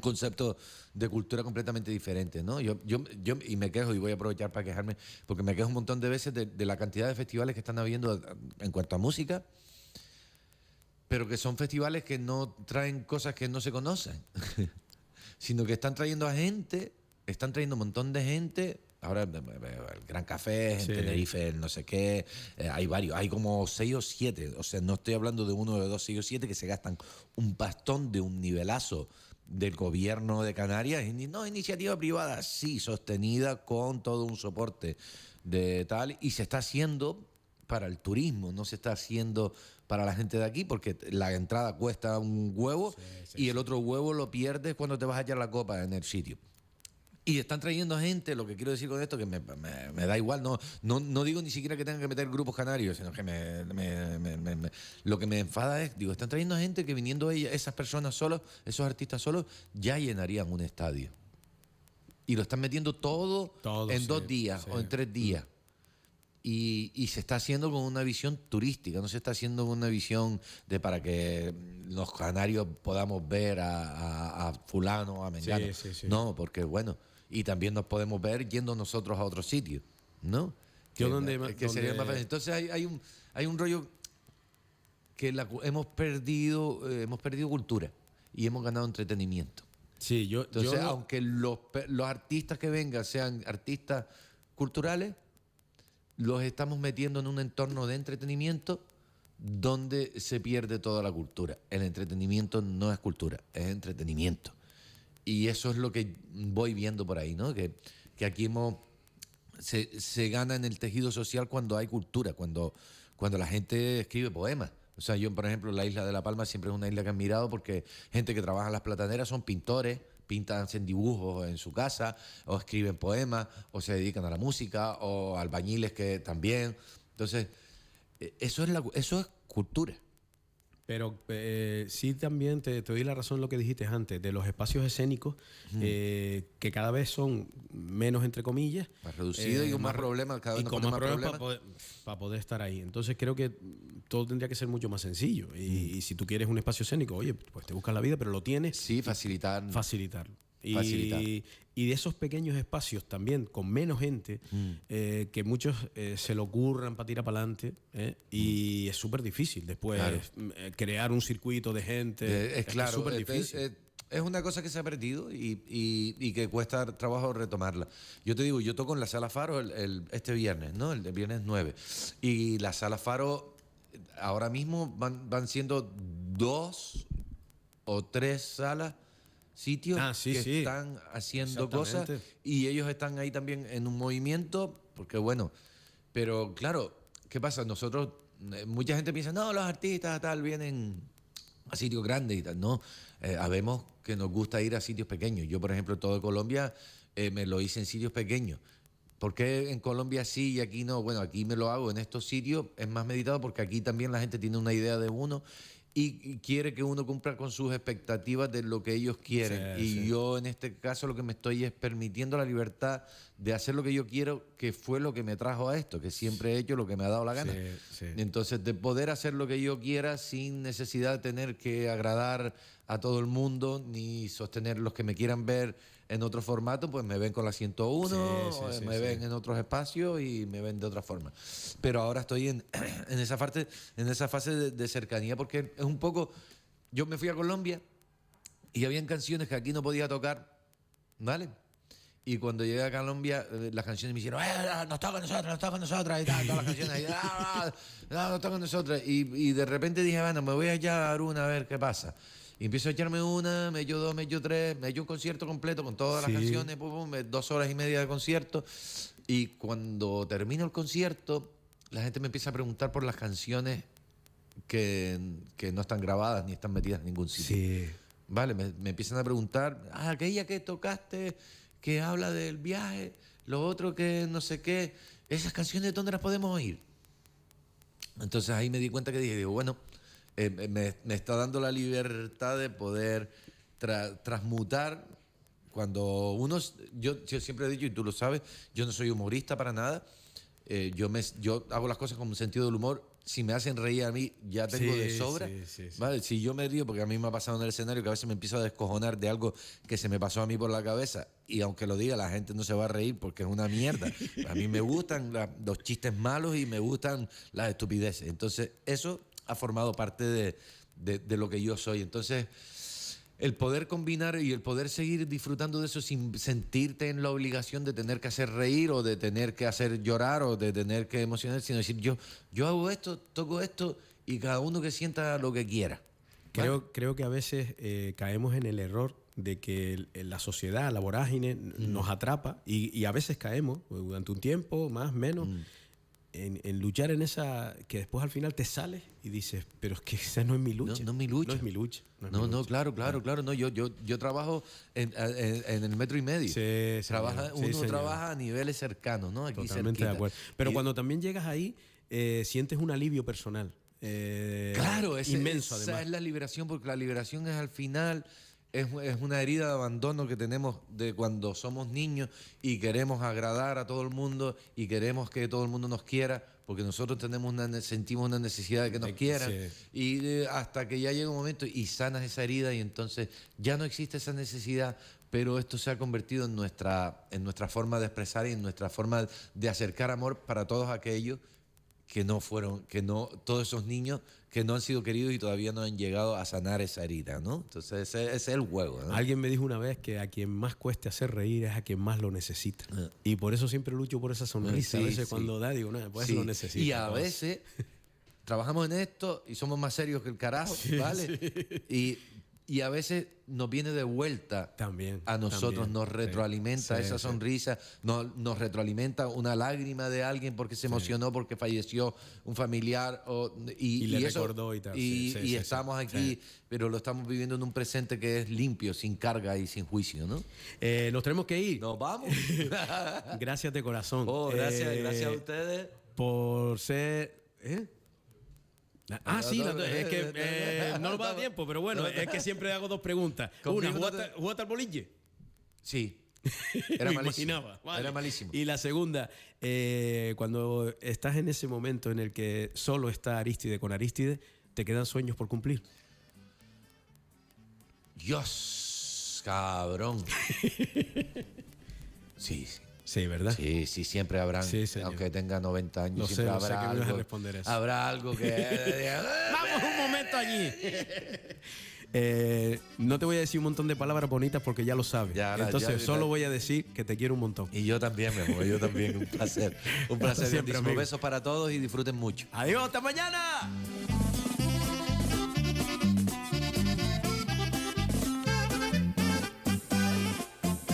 Speaker 2: concepto de cultura completamente diferente, ¿no? Y me quejo, y voy a aprovechar para quejarme, porque me quejo un montón de veces de la cantidad de festivales que están habiendo en cuanto a música, pero que son festivales que no traen cosas que no se conocen, sino que están trayendo a gente, están trayendo un montón de gente. Ahora el Gran Café, en
Speaker 1: Sí.
Speaker 2: Tenerife, el no sé qué, hay varios, hay como 6 o 7, o sea, no estoy hablando de uno, de dos, 6 o 7 que se gastan un pastón de un nivelazo del gobierno de Canarias, no, iniciativa privada, sí, sostenida con todo un soporte de tal, y se está haciendo para el turismo, no se está haciendo para la gente de aquí, porque la entrada cuesta un huevo y el otro huevo lo pierdes cuando te vas a echar la copa en el sitio. Y están trayendo gente, lo que quiero decir con esto, que me da igual, no digo ni siquiera que tengan que meter grupos canarios, sino que lo que me enfada es, digo, están trayendo gente que viniendo esas personas solos, esos artistas solos, ya llenarían un estadio. Y lo están metiendo todo en
Speaker 1: sí,
Speaker 2: 2 días
Speaker 1: sí.
Speaker 2: o en 3 días. Y se está haciendo con una visión turística, no se está haciendo con una visión de para que los canarios podamos ver a fulano, a mengano.
Speaker 1: Sí, sí.
Speaker 2: No, porque bueno, y también nos podemos ver yendo nosotros a otros sitios, ¿no?
Speaker 1: Yo
Speaker 2: Que sería más fácil. Entonces hay un rollo que hemos perdido cultura y hemos ganado entretenimiento.
Speaker 1: Sí,
Speaker 2: Entonces, aunque los artistas que vengan sean artistas culturales, los estamos metiendo en un entorno de entretenimiento donde se pierde toda la cultura. El entretenimiento no es cultura, es entretenimiento. Y eso es lo que voy viendo por ahí, ¿no? Que aquí se gana en el tejido social cuando hay cultura, cuando la gente escribe poemas. O sea, yo, por ejemplo, la isla de La Palma siempre es una isla que he admirado porque gente que trabaja en las plataneras son pintores, hacen dibujos en su casa, o escriben poemas, o se dedican a la música, o albañiles que también. Entonces, eso es cultura.
Speaker 1: Pero sí también te doy la razón en lo que dijiste antes, de los espacios escénicos, que cada vez son menos, entre comillas.
Speaker 2: Más reducido y con más problemas, cada vez
Speaker 1: y
Speaker 2: nos
Speaker 1: con
Speaker 2: ponemos
Speaker 1: más
Speaker 2: más
Speaker 1: problemas para poder estar ahí. Entonces creo que todo tendría que ser mucho más sencillo. Y si tú quieres un espacio escénico, oye, pues te buscas la vida, pero lo tienes.
Speaker 2: Sí, facilitarlo.
Speaker 1: Facilitarlo.
Speaker 2: Facilitar.
Speaker 1: Y de esos pequeños espacios también, con menos gente, que muchos se lo ocurran para tirar para adelante, y es súper difícil después
Speaker 2: Claro.
Speaker 1: crear un circuito de gente.
Speaker 2: Es claro,
Speaker 1: súper difícil.
Speaker 2: es una cosa que se ha perdido y que cuesta trabajo retomarla. Yo te digo, yo toco en la Sala Faro este viernes, ¿no? El viernes 9. Y la Sala Faro ahora mismo van siendo 2 o 3 salas sitios que
Speaker 1: sí.
Speaker 2: están haciendo cosas
Speaker 1: Exactamente.
Speaker 2: y ellos están ahí también en un movimiento, porque bueno, pero claro, ¿qué pasa? Nosotros, mucha gente piensa, no, los artistas tal vienen a sitios grandes y tal. No, habemos que nos gusta ir a sitios pequeños. Yo, por ejemplo, todo Colombia me lo hice en sitios pequeños. ¿Por qué en Colombia sí y aquí no? Bueno, aquí me lo hago en estos sitios, es más meditado porque aquí también la gente tiene una idea de uno y quiere que uno cumpla con sus expectativas de lo que ellos quieren. Y yo en este caso lo que me estoy es permitiendo la libertad de hacer lo que yo quiero, que fue lo que me trajo a esto, que siempre he hecho lo que me ha dado la gana.
Speaker 1: Sí.
Speaker 2: Entonces, de poder hacer lo que yo quiera sin necesidad de tener que agradar a todo el mundo ni sostener los que me quieran ver en otro formato, pues me ven con la 101, me ven en otros espacios y me ven de otra forma. Pero ahora estoy en esa fase de cercanía, porque es un poco... Yo me fui a Colombia y habían canciones que aquí no podía tocar, ¿vale? Y cuando llegué a Colombia, las canciones me hicieron, nos toca a nosotras, y tal, todas las canciones, y, nos toca a nosotras. Y de repente dije, bueno, me voy a echar una a ver qué pasa. Y empiezo a echarme una, me echo dos, me echo tres, me echo un concierto completo con todas las canciones, 2 horas y media de concierto. Y cuando termino el concierto, la gente me empieza a preguntar por las canciones que no están grabadas ni están metidas en ningún sitio.
Speaker 1: Sí.
Speaker 2: Vale, me empiezan a preguntar, aquella que tocaste, que habla del viaje, lo otro que no sé qué, esas canciones, ¿dónde las podemos oír? Entonces ahí me di cuenta que digo, bueno, me está dando la libertad de poder transmutar. Cuando uno, yo siempre he dicho, y tú lo sabes, yo no soy humorista para nada, yo hago las cosas con un sentido del humor. Si me hacen reír a mí, ya tengo de sobra.
Speaker 1: Sí.
Speaker 2: ¿Vale? Si yo me río, porque a mí me ha pasado en el escenario que a veces me empiezo a descojonar de algo que se me pasó a mí por la cabeza, y aunque lo diga, la gente no se va a reír porque es una mierda. A mí me gustan los chistes malos y me gustan las estupideces. Entonces, eso ha formado parte de lo que yo soy. Entonces, el poder combinar y el poder seguir disfrutando de eso sin sentirte en la obligación de tener que hacer reír o de tener que hacer llorar o de tener que emocionar, sino decir, yo hago esto, toco esto y cada uno que sienta lo que quiera.
Speaker 1: Creo que a veces caemos en el error de que la sociedad, la vorágine, nos atrapa y a veces caemos durante un tiempo, más, menos, en luchar en esa, que después al final te sales y dices, pero es que esa no es mi lucha.
Speaker 2: No es mi lucha.
Speaker 1: No es mi lucha.
Speaker 2: No, claro. No, yo trabajo en el 1,5 metros.
Speaker 1: Sí,
Speaker 2: uno trabaja a niveles cercanos, ¿no? Aquí
Speaker 1: totalmente
Speaker 2: cerquita.
Speaker 1: de acuerdo. Pero cuando también llegas ahí, sientes un alivio personal.
Speaker 2: Claro,
Speaker 1: inmenso
Speaker 2: esa
Speaker 1: además.
Speaker 2: es la liberación, porque la liberación es al final, es una herida de abandono que tenemos de cuando somos niños y queremos agradar a todo el mundo y queremos que todo el mundo nos quiera, porque nosotros sentimos una necesidad de que nos quieran. Y hasta que ya llega un momento y sanas esa herida y entonces ya no existe esa necesidad, pero esto se ha convertido en nuestra forma de expresar y en nuestra forma de acercar amor para todos aquellos todos esos niños que no han sido queridos y todavía no han llegado a sanar esa herida, ¿no? Entonces ese es el juego, ¿no?
Speaker 1: Alguien me dijo una vez que a quien más cueste hacer reír es a quien más lo necesita. Y por eso siempre lucho por esa sonrisa. A veces cuando da, digo, no, pues lo necesito.
Speaker 2: Y a veces trabajamos en esto y somos más serios que el carajo, ¿vale? Y a veces nos viene de vuelta
Speaker 1: también,
Speaker 2: a nosotros,
Speaker 1: también.
Speaker 2: nos retroalimenta esa sonrisa, nos retroalimenta una lágrima de alguien porque se emocionó, porque falleció un familiar
Speaker 1: y le
Speaker 2: eso,
Speaker 1: recordó y tal.
Speaker 2: Y estamos aquí, pero lo estamos viviendo en un presente que es limpio, sin carga y sin juicio, ¿no?
Speaker 1: Nos tenemos que ir.
Speaker 2: Nos vamos.
Speaker 1: Gracias de corazón.
Speaker 2: Gracias a ustedes.
Speaker 1: Por ser... es que no nos va a dar tiempo, pero bueno, es que siempre hago 2 preguntas. Una, ¿jugaste al boliche?
Speaker 2: Sí. Era
Speaker 1: Me
Speaker 2: malísimo.
Speaker 1: imaginaba. Vale.
Speaker 2: Era malísimo.
Speaker 1: Y la segunda, cuando estás en ese momento en el que solo está Aristide con Aristide, ¿te quedan sueños por cumplir?
Speaker 2: Dios, cabrón. Sí.
Speaker 1: Sí, ¿verdad?
Speaker 2: Sí, siempre habrán, aunque tenga 90 años, siempre habrá
Speaker 1: que
Speaker 2: algo.
Speaker 1: me vas a responder eso.
Speaker 2: Habrá algo que...
Speaker 1: ¡Vamos un momento allí! No te voy a decir un montón de palabras bonitas porque ya lo sabes. Entonces solo voy a decir que te quiero un montón.
Speaker 2: Y yo también, mi amor, yo también. Un placer. Un placer.
Speaker 1: Siempre,
Speaker 2: Besos para todos y disfruten mucho.
Speaker 1: ¡Adiós! ¡Hasta mañana!